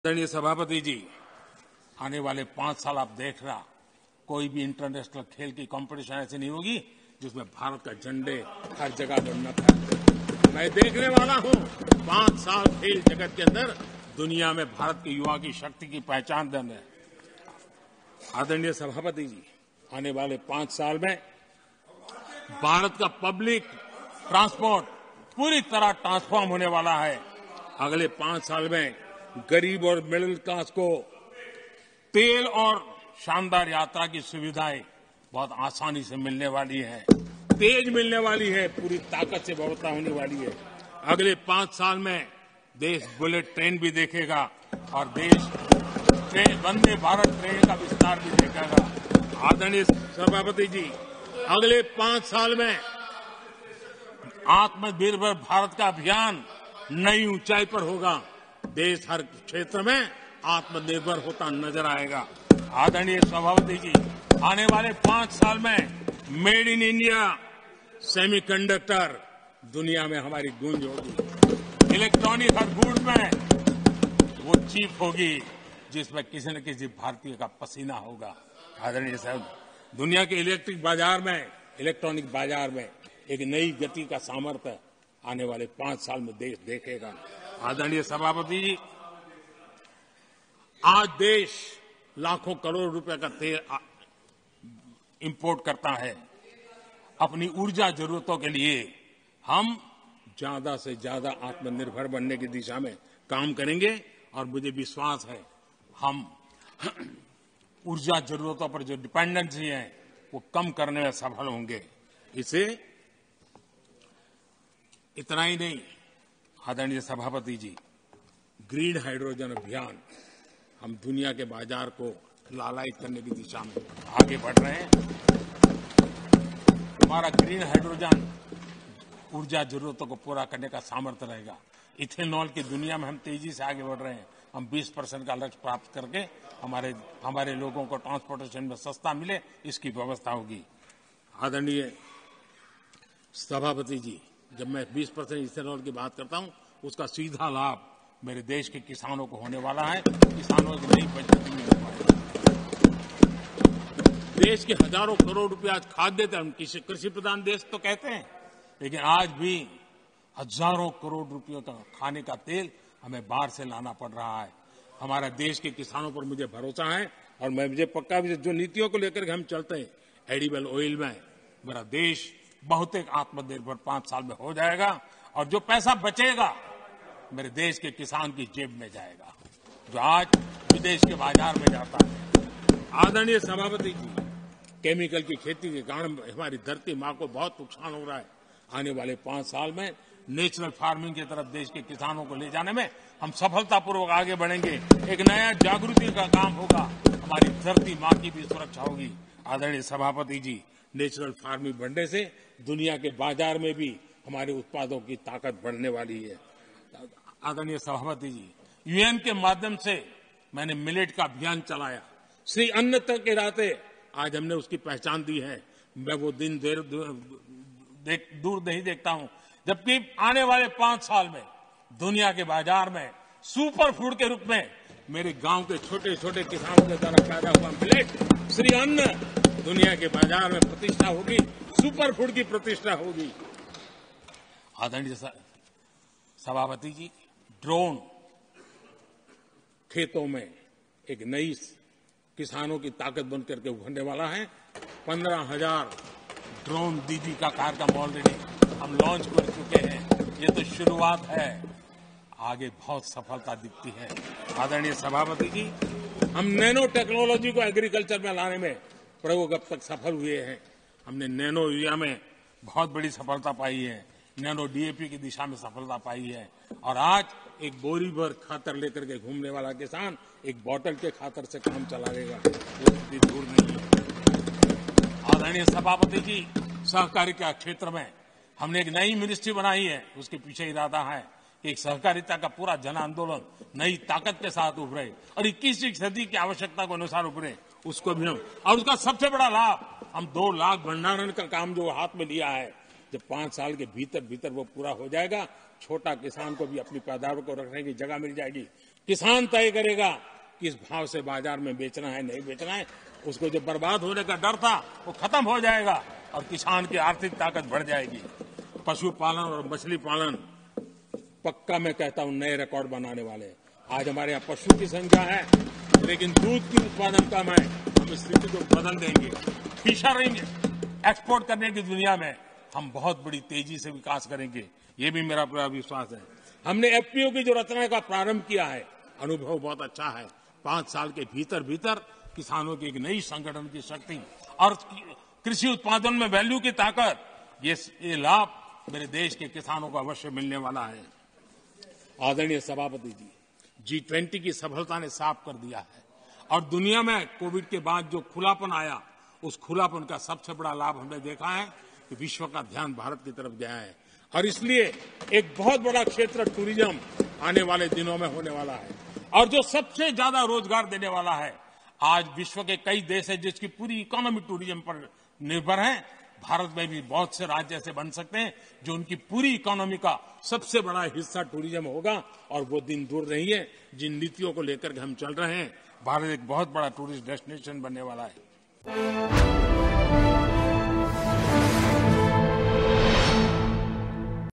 आदरणीय सभापति जी, आने वाले 5 साल आप देख रहा, कोई भी इंटरनेशनल खेल की कंपटीशन ऐसी नहीं होगी जिसमें भारत का झंडे हर जगह पर न फहरे। मैं देखने वाला हूं 5 साल खेल जगत के अंदर दुनिया में भारत के युवा की शक्ति की पहचान देने। आदरणीय सभापति जी, आने वाले 5 साल में भारत का पब्लिक ट्रांसपोर्ट पूरी तरह ट्रांसफॉर्म होने वाला है। अगले 5 साल में गरीब और मिडिल क्लास को तेल और शानदार यात्रा की सुविधाएं बहुत आसानी से मिलने वाली है, तेज मिलने वाली है, पूरी ताकत से व्यवस्था होने वाली है। अगले 5 साल में देश बुलेट ट्रेन भी देखेगा और देश वंदे भारत ट्रेन का विस्तार भी देखेगा। आदरणीय सभापति जी, अगले 5 साल में आत्मनिर्भर भारत का अभियान नई ऊंचाई पर होगा। देश हर क्षेत्र में आत्मनिर्भर होता नजर आएगा। आदरणीय सभापति जी, आने वाले 5 साल में मेड इन इंडिया सेमीकंडक्टर दुनिया में हमारी गूंज होगी। इलेक्ट्रॉनिक हर गुड्स में वो चीप होगी जिसमें किसी न किसी भारतीय का पसीना होगा। आदरणीय साहब, दुनिया के इलेक्ट्रॉनिक बाजार में एक नई गति का सामर्थ्य आने वाले 5 साल में देश देखेगा। आदरणीय सभापति जी, आज देश लाखों करोड़ रुपए का तेल इंपोर्ट करता है। अपनी ऊर्जा जरूरतों के लिए हम ज्यादा से ज्यादा आत्मनिर्भर बनने की दिशा में काम करेंगे और मुझे विश्वास है हम ऊर्जा जरूरतों पर जो डिपेंडेंसी है वो कम करने में सफल होंगे। इसे इतना ही नहीं, आदरणीय सभापति जी, ग्रीन हाइड्रोजन अभियान हम दुनिया के बाजार को लालायित करने की दिशा में आगे बढ़ रहे हैं। हमारा ग्रीन हाइड्रोजन ऊर्जा जरूरतों को पूरा करने का सामर्थ्य रहेगा। इथेनॉल की दुनिया में हम तेजी से आगे बढ़ रहे हैं। हम 20% का लक्ष्य प्राप्त करके हमारे लोगों को ट्रांसपोर्टेशन में सस्ता मिले, इसकी व्यवस्था होगी। आदरणीय सभापति जी, जब मैं 20% इथेनॉल की बात करता हूं, उसका सीधा लाभ मेरे देश के किसानों को होने वाला है। किसानों की नई बचत मिलने वाली है। देश के हजारों करोड़ रुपए आज खाद्य हम कृषि प्रधान देश तो कहते हैं, लेकिन आज भी हजारों करोड़ रुपयों का खाने का तेल हमें बाहर से लाना पड़ रहा है। हमारा देश के किसानों पर मुझे भरोसा है और मुझे पक्का भी जो नीतियों को लेकर के हम चलते हैं, एडिबल ऑयल में मेरा देश बहुत एक आत्मनिर्भर 5 साल में हो जाएगा और जो पैसा बचेगा मेरे देश के किसान की जेब में जाएगा, जो आज विदेश के बाजार में जाता है। आदरणीय सभापति जी, केमिकल की खेती के कारण हमारी धरती मां को बहुत नुकसान हो रहा है। आने वाले 5 साल में नेचुरल फार्मिंग की तरफ देश के किसानों को ले जाने में हम सफलतापूर्वक आगे बढ़ेंगे। एक नया जागृति का काम होगा, हमारी धरती मां की भी सुरक्षा होगी। आदरणीय सभापति जी, नेचुरल फार्मिंग बढ़ने से दुनिया के बाजार में भी हमारे उत्पादों की ताकत बढ़ने वाली है। आदरणीय सभापति जी, यूएन के माध्यम से मैंने मिलेट का अभियान चलाया। श्री अन्न तक के नाते आज हमने उसकी पहचान दी है। मैं वो दिन दूर नहीं देखता हूं जबकि आने वाले 5 साल में दुनिया के बाजार में सुपर फूड के रूप में मेरे गांव के छोटे छोटे किसानों के द्वारा पैदा हुआ मिलेट, श्री अन्न, दुनिया के बाजार में प्रतिष्ठा होगी, सुपर फूड की प्रतिष्ठा होगी। आदरणीय सभापति जी, ड्रोन खेतों में एक नई किसानों की ताकत बन करके उभरने वाला है। 15,000 ड्रोन दीदी का कार्यक्रम ऑलरेडी हम लॉन्च कर चुके हैं। ये तो शुरुआत है, आगे बहुत सफलता दिखती है। आदरणीय सभापति जी, हम नैनो टेक्नोलॉजी को एग्रीकल्चर में लाने में प्रयोग अब तक सफल हुए हैं। हमने नैनो यूरिया में बहुत बड़ी सफलता पाई है, नैनो डीएपी की दिशा में सफलता पाई है और आज एक बोरी भर खातर लेकर के घूमने वाला किसान एक बोतल के खातर से काम चलाएगा, वो इतनी दूर नहीं है। आदरणीय सभापति जी, सहकारिता क्षेत्र में हमने एक नई मिनिस्ट्री बनाई है। उसके पीछे इरादा है कि एक सहकारिता का पूरा जन आंदोलन नई ताकत के साथ उभरे और 21वीं सदी की आवश्यकता के अनुसार उभरे, उसको भी हम, और उसका सबसे बड़ा लाभ हम 2 लाख भंडारण का काम जो हाथ में लिया है, जब 5 साल के भीतर वो पूरा हो जाएगा, छोटा किसान को भी अपनी पैदावार को रखने की जगह मिल जाएगी। किसान तय करेगा किस भाव से बाजार में बेचना है, नहीं बेचना है। उसको जो बर्बाद होने का डर था वो खत्म हो जाएगा और किसान की आर्थिक ताकत बढ़ जाएगी। पशुपालन और मछली पालन पक्का मैं कहता हूं नए रिकॉर्ड बनाने वाले। आज हमारे यहाँ पशु की संख्या है, लेकिन दूध की उत्पादन कम है। हम इस स्थिति को बदल देंगे। फिशरिंग एक्सपोर्ट करने की दुनिया में हम बहुत बड़ी तेजी से विकास करेंगे, ये भी मेरा पूरा विश्वास है। हमने एफपीओ की जो रचना का प्रारंभ किया है, अनुभव बहुत अच्छा है। 5 साल के भीतर भीतर किसानों की एक नई संगठन की शक्ति और कृषि उत्पादन में वैल्यू की ताकत, ये लाभ मेरे देश के किसानों को अवश्य मिलने वाला है। आदरणीय सभापति जी, G20 की सफलता ने साफ कर दिया है और दुनिया में कोविड के बाद जो खुलापन आया, उस खुलापन का सबसे बड़ा लाभ हमने देखा है कि विश्व का ध्यान भारत की तरफ गया है और इसलिए एक बहुत बड़ा क्षेत्र टूरिज्म आने वाले दिनों में होने वाला है और जो सबसे ज्यादा रोजगार देने वाला है। आज विश्व के कई देश हैं जिसकी पूरी इकोनॉमी टूरिज्म पर निर्भर है। भारत में भी बहुत से राज्य ऐसे बन सकते हैं जो उनकी पूरी इकोनॉमी का सबसे बड़ा हिस्सा टूरिज्म होगा और वो दिन दूर नहीं है जिन नीतियों को लेकर के हम चल रहे हैं। भारत एक बहुत बड़ा टूरिस्ट डेस्टिनेशन बनने वाला है।